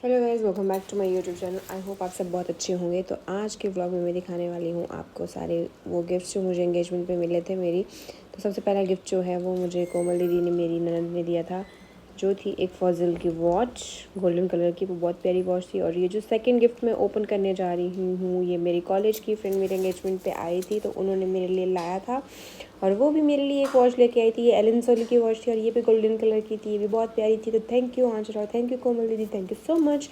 Hello guys, welcome back to my YouTube channel. I hope आप सब बहुत अच्छे होंगे। तो आज के व्लॉग में मैं दिखाने वाली हूँ आपको सारे वो गिफ्ट्स जो मुझे एंगेजमेंट पे मिले थे मेरी। तो सबसे पहला गिफ्ट जो है वो मुझे कोमल दीदी ने, मेरी ननद ने दिया था, जो थी एक फॉजल की वॉच, गोल्डन कलर की। वो बहुत प्यारी वॉच थी। और ये जो सेकंड गिफ्ट मैं ओपन करने जा रही हूँ, ये मेरी कॉलेज की फ्रेंड मेरे एंगेजमेंट पे आई थी, तो उन्होंने मेरे लिए लाया था। और वो भी मेरे लिए एक वॉच लेके आई थी। ये एलन सोली की वॉच थी और ये भी गोल्डन कलर की थी। ये भी बहुत प्यारी थी। तो थैंक यू आंचल और थैंक यू कोमल दीदी, थैंक यू सो मच।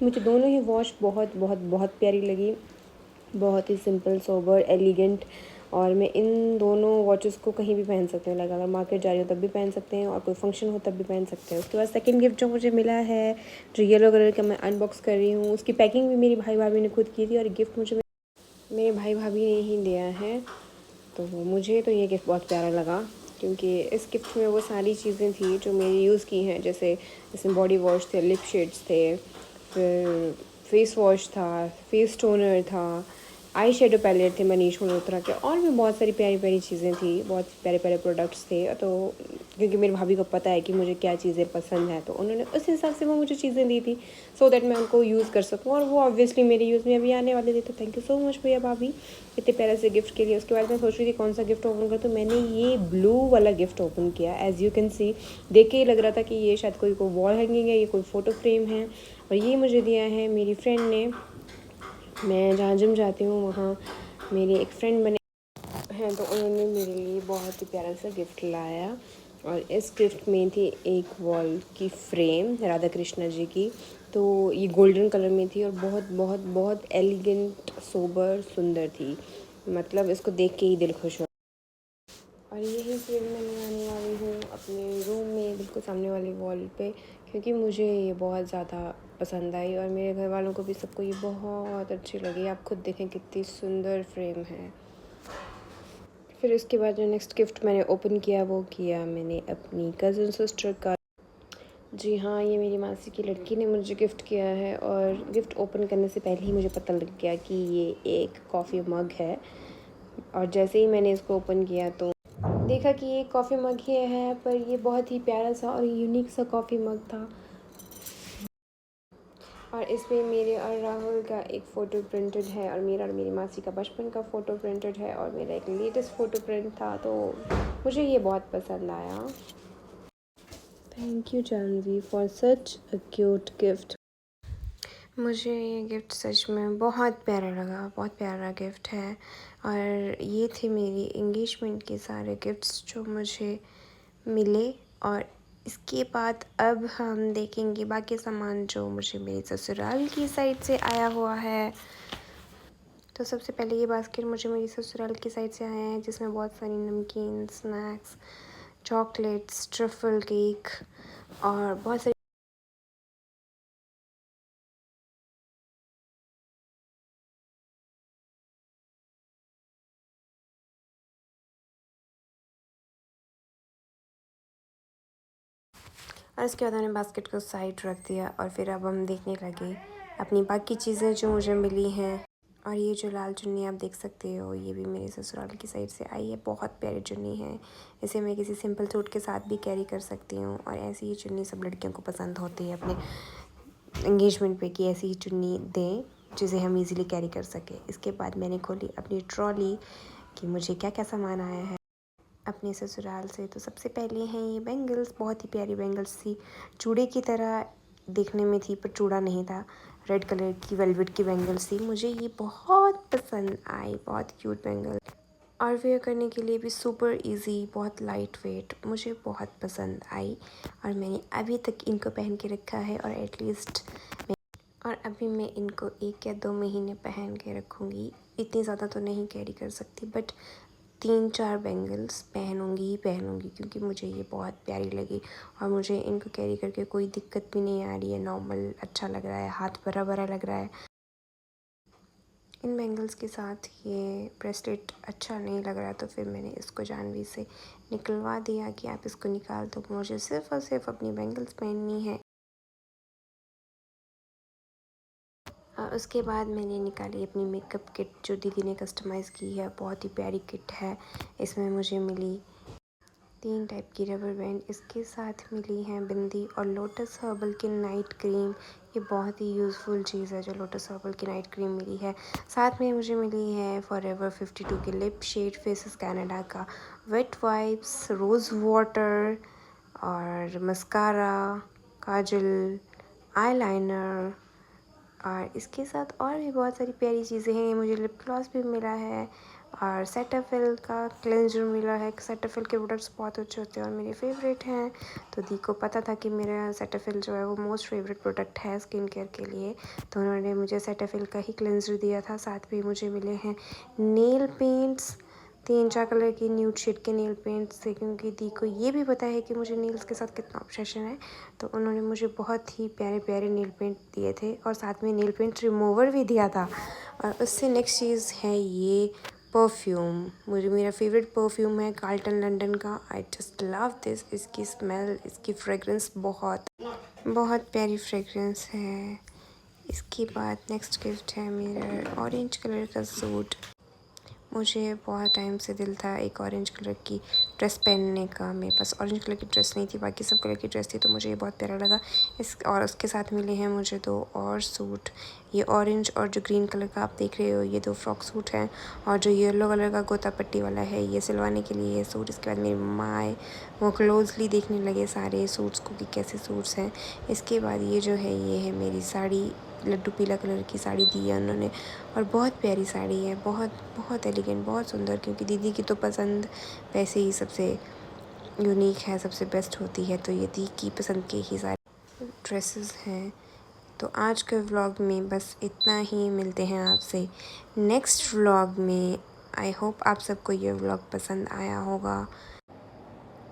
मुझे दोनों ही वॉच बहुत बहुत बहुत प्यारी लगी। बहुत ही सिंपल, सोबर, एलिगेंट। और मैं इन दोनों वॉचेस को कहीं भी पहन सकती हूँ। लाइक अगर मार्केट जा रही हूँ तब भी पहन सकते हैं और कोई फंक्शन हो तब भी पहन सकते हैं। उसके बाद सेकंड गिफ्ट जो मुझे मिला है, जो येलो कलर का, मैं अनबॉक्स कर रही हूँ। उसकी पैकिंग भी मेरी भाई भाभी ने खुद की थी और गिफ्ट मुझे मेरे भाई भाभी ने ही दिया है। तो मुझे तो ये गिफ्ट बहुत प्यारा लगा, क्योंकि इस गिफ्ट में वो सारी चीज़ें थी जो मेरी यूज़ की हैं। जैसे इसमें बॉडी वॉश थे, लिप शेड्स थे, फिर फेस वॉश था, फेस टोनर था, आई शेडो पैलेट थे मनीष मल्होत्रा के, और भी बहुत सारी प्यारी प्यारी चीज़ें थी। बहुत प्यारे प्यारे प्रोडक्ट्स थे। तो क्योंकि मेरी भाभी को पता है कि मुझे क्या चीज़ें पसंद है, तो उन्होंने उस हिसाब से वो मुझे चीज़ें दी थी, सो दैट मैं उनको यूज़ कर सकूँ। और वो ऑब्वियसली मेरे यूज़ में अभी आने वाले थे। तो थैंक यू सो मच भैया भाभी, इतने प्यारे से गिफ्ट के लिए। उसके बाद मैं सोच रही थी कौन सा गिफ्ट ओपन कर, तो मैंने ये ब्लू वाला गिफ्ट ओपन किया। एज़ यू कैन सी, देख के ही लग रहा था कि ये शायद कोई वॉल हैंगिंग है, ये कोई फ़ोटो फ्रेम है। और ये मुझे दिया है मेरी फ्रेंड ने। मैं जहाँ जिम जाती हूँ वहाँ मेरी एक फ्रेंड बने हैं, तो उन्होंने मेरे लिए बहुत ही प्यारा सा गिफ्ट लाया। और इस गिफ्ट में थी एक वॉल की फ्रेम राधा कृष्णा जी की। तो ये गोल्डन कलर में थी और बहुत बहुत बहुत एलिगेंट, सोबर, सुंदर थी। मतलब इसको देख के ही दिल खुश हो। और यही फ्रेम मैं लगाने वाली हूँ अपने रूम में, बिल्कुल सामने वाली वॉल पे, क्योंकि मुझे ये बहुत ज़्यादा पसंद आई और मेरे घर वालों को भी, सबको ये बहुत अच्छी लगी। आप खुद देखें कितनी सुंदर फ्रेम है। फिर उसके बाद जो नेक्स्ट गिफ्ट मैंने ओपन किया, वो किया मैंने अपनी कज़न सिस्टर का। जी हाँ, ये मेरी मासी की लड़की ने मुझे गिफ्ट किया है। और गिफ्ट ओपन करने से पहले ही मुझे पता लग गया कि ये एक कॉफ़ी मग है। और जैसे ही मैंने इसको ओपन किया तो देखा कि ये कॉफ़ी मग ही है, पर ये बहुत ही प्यारा सा और यूनिक सा कॉफ़ी मग था। और इसमें मेरे और राहुल का एक फ़ोटो प्रिंटेड है, और मेरा और मेरी मासी का बचपन का फ़ोटो प्रिंटेड है, और मेरा एक लेटेस्ट फ़ोटो प्रिंट था। तो मुझे ये बहुत पसंद आया। Thank you Janvi for such a cute gift. मुझे ये गिफ्ट सच में बहुत प्यारा लगा, बहुत प्यारा गिफ्ट है। और ये थे मेरी एंगेजमेंट के सारे गिफ्ट्स जो मुझे मिले। और इसके बाद अब हम देखेंगे बाकी सामान जो मुझे मेरी ससुराल की साइड से आया हुआ है। तो सबसे पहले ये बास्केट मुझे मेरी ससुराल की साइड से आया है, जिसमें बहुत सारी नमकीन, स्नैक्स, चॉकलेट्स, ट्रफल केक और बहुत सारी। और इसके बाद मैंने बास्केट को साइड रख दिया और फिर अब हम देखने लगे अपनी बाकी चीज़ें जो मुझे मिली हैं। और ये जो लाल चुन्नी आप देख सकते हो, ये भी मेरे ससुराल की साइड से आई है। बहुत प्यारी चुन्नी है। इसे मैं किसी सिंपल सूट के साथ भी कैरी कर सकती हूँ। और ऐसी ही चुन्नी सब लड़कियों को पसंद होती है अपने एंगेजमेंट पे, कि ऐसी ही चुन्नी दें जिसे हम इजीली कैरी कर सकें। इसके बाद मैंने खोली अपनी ट्रॉली कि मुझे क्या क्या सामान आया है अपने ससुराल से। तो सबसे पहले हैं ये बैंगल्स। बहुत ही प्यारी बैंगल्स थी, चूड़े की तरह देखने में थी पर चूड़ा नहीं था। रेड कलर की वेलवेट की बैंगल्स थी। मुझे ये बहुत पसंद आई, बहुत क्यूट बैंगल। और वेयर करने के लिए भी सुपर इजी, बहुत लाइट वेट, मुझे बहुत पसंद आई। और मैंने अभी तक इनको पहन के रखा है। और एटलीस्ट और अभी मैं इनको 1 या 2 महीने पहन के रखूँगी। इतनी ज़्यादा तो नहीं कैरी कर सकती, बट 3-4 बैंगल्स पहनूँगी ही पहनूँगी, क्योंकि मुझे ये बहुत प्यारी लगी। और मुझे इनको कैरी करके कोई दिक्कत भी नहीं आ रही है। नॉर्मल अच्छा लग रहा है, हाथ भरा भरा लग रहा है। इन बैंगल्स के साथ ये ब्रेसलेट अच्छा नहीं लग रहा, तो फिर मैंने इसको जानवी से निकलवा दिया कि आप इसको निकाल दो, मुझे सिर्फ़ और सिर्फ अपनी बैंगल्स पहननी है। और उसके बाद मैंने निकाली अपनी मेकअप किट, जो दीदी ने कस्टमाइज़ की है। बहुत ही प्यारी किट है। इसमें मुझे मिली 3 टाइप की रबर बैंड इसके साथ मिली हैं बिंदी और लोटस हर्बल की नाइट क्रीम। ये बहुत ही यूज़फुल चीज़ है जो लोटस हर्बल की नाइट क्रीम मिली है। साथ में मुझे मिली है फॉरएवर 52 की लिप शेड फेसेस कनाडा का वेट वाइप्स, रोज़ वाटर और मस्कारा, काजल, आईलाइनर और इसके साथ और भी बहुत सारी प्यारी चीज़ें हैं। मुझे लिप ग्लॉस भी मिला है और सेटाफिल का क्लेंजर मिला है। सेटाफिल के प्रोडक्ट्स बहुत अच्छे होते हैं और मेरे फेवरेट हैं। तो दी को पता था कि मेरा सेटाफिल जो है वो मोस्ट फेवरेट प्रोडक्ट है स्किन केयर के लिए, तो उन्होंने मुझे सेटाफिल का ही क्लेंजर दिया था। साथ में मुझे मिले हैं नेल पेंट्स, 3-4 कलर की न्यूड शेड के नेल पेंट्स थे, क्योंकि दी को ये भी पता है कि मुझे नेल्स के साथ कितना ऑब्सेशन है। तो उन्होंने मुझे बहुत ही प्यारे प्यारे नेल पेंट दिए थे और साथ में नेल पेंट रिमूवर भी दिया था। और उससे नेक्स्ट चीज़ है ये परफ्यूम। मुझे मेरा फेवरेट परफ्यूम है कार्ल्टन लंदन का। I just love this. इसकी स्मेल, इसकी फ्रेगरेंस बहुत बहुत प्यारी फ्रेगरेंस है। इसके बाद नेक्स्ट गिफ्ट है मेरा ऑरेंज कलर का सूट। मुझे बहुत टाइम से दिल था एक ऑरेंज कलर की ड्रेस पहनने का। मेरे पास ऑरेंज कलर की ड्रेस नहीं थी, बाकी सब कलर की ड्रेस थी, तो मुझे ये बहुत प्यारा लगा। और उसके साथ मिले हैं मुझे 2 और सूट। ये ऑरेंज और जो ग्रीन कलर का आप देख रहे हो ये 2 फ्रॉक सूट हैं, और जो येलो कलर का गोता पट्टी वाला है ये सिलवाने के लिए ये सूट। इसके बाद मेरी माँ आए, वो क्लोजली देखने लगे सारे सूट्स को कि कैसे सूट्स हैं। इसके बाद ये जो है ये है मेरी साड़ी, लड्डू पीला कलर की साड़ी दी है उन्होंने, और बहुत प्यारी साड़ी है, बहुत बहुत एलिगेंट, बहुत सुंदर, क्योंकि दीदी की तो पसंद वैसे ही सबसे यूनिक है, सबसे बेस्ट होती है, तो ये दी की पसंद के ही सारे ड्रेसेस हैं। तो आज के व्लॉग में बस इतना ही। मिलते हैं आपसे नेक्स्ट व्लॉग में। आई होप आप सबको ये व्लॉग पसंद आया होगा।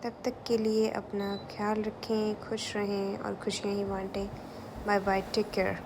तब तक के लिए अपना ख्याल रखें, खुश रहें और खुशियाँ ही बांटें। Bye bye, take care.